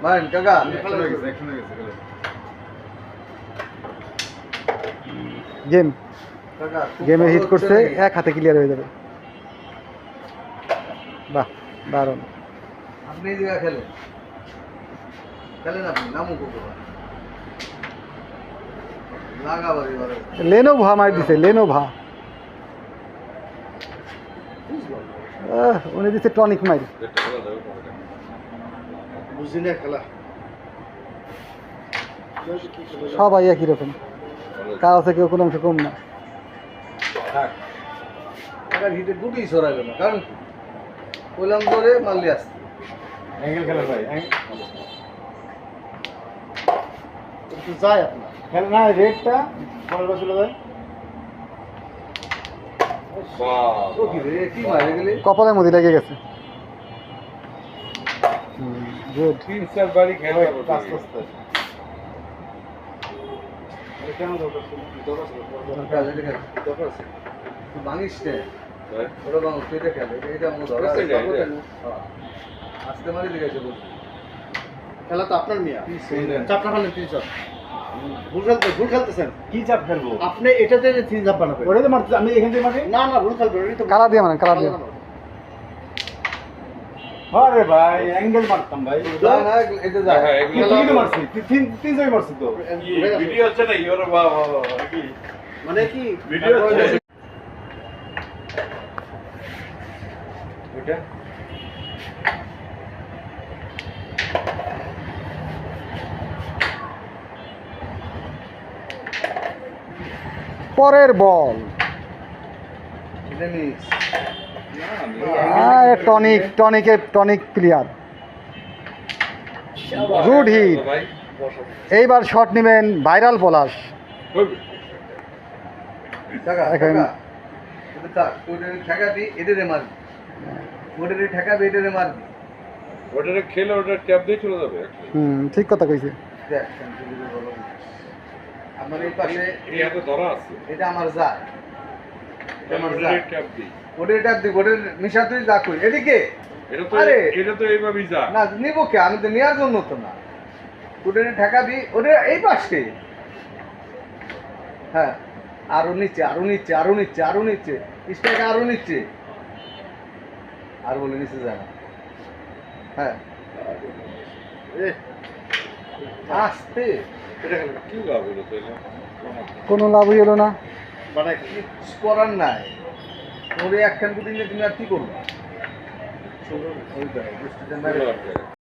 মারেন কাকা গেম কাকা গেমে হিট করছে, এক হাতে ক্লিয়ার হয়ে যাবে। বাহ, দারুণ। আপনি এই জায়গা খেলেন খেলেন আপনি নামুক লাগাবার এবারে লেনোভা মার দিছে, লেনোভা। উনি দিচ্ছে টনিক মাইর। বুঝি না খেলা সবাই একই রকম, কারো থেকে কোনো অংশ কম না। হিটে গুটি সরাইল না, কারণ কি কইলাম করে মারলি আসছে অ্যাঙ্গেল খেলা ভাই একটু যায় আপনার খেলা না রেডটা পরের বছর ভাই ও কি রে কি মারে গেলে কপালের মধ্যে লেগে গেছে। গুড। 3-4 বাড়ি খেলা আস্তে আস্তে কেন দরকার ছিল দরকার আছে ভাঙিস নে ওরা ভাঙ তুই এটা খেলে এটা আমার ধরা আজকে মারি দিয়েছে বলছি খেলা তো আপনার মিয়া চাপটা ফেলেন 3 চাপ ভুল খেলতেছেন কি চাপ খেলবো আপনি এটাতে 3 চাপ বানাবেন ওটাতে মারতে আমি এখান থেকে মারি না না ভুল খেলবেন ওই তো কালা দিয়ে মারেন, কালা দিয়ে। আরে ভাই অ্যাঙ্গেল মারতাম ভাই না না এটা যা কি মারছি তিন জায়গায় মারছি তো ভিডিও হচ্ছে না ইওর বাবা কি মানে কি ভিডিও হচ্ছে ওটা পরের বল। এটা মিস টনিক প্লেয়ার। Good hit. ভাই এইবার শট নেবেন ভাইরাল পলাশ। টাকা এখন- টাকা এটা তা ওদের ঠেকাবি এটারে মারবি ওটারে ঠেকাবি এটারে মারবি ওটারে খেলে ওটা ট্যাপ দিয়ে চলে যাবে ঠিক কথা কইছে। দেখ শান্তিগুলো বলো আমার এই পাশে এই হাতে ধরা আছে এটা আমার যা এটা আমার যা ওটারে ট্যাপ দিই ওটারে ট্যাপ দিই ওটার মিশা তুই যা কই এদিকে আরে এটা তো এইভাবেই যা না নিব কে আমি তো নেওয়ার জন্য তো না ওটারে ঠেকাবি ওটা এই পাশে হ্যাঁ আরো নিচে আরো নিচে আরো নিচে আরো নিচে স্টেকে আরো নিচে আর বলে নিচে যায় না হ্যাঁ আস্তে এটা খেলে কি লাভ হলো তাইলে কোনো লাভই হলো না। মানে কিছু করার নাই ওরে একখান গুটি নিয়ে তুমি আর কি করবো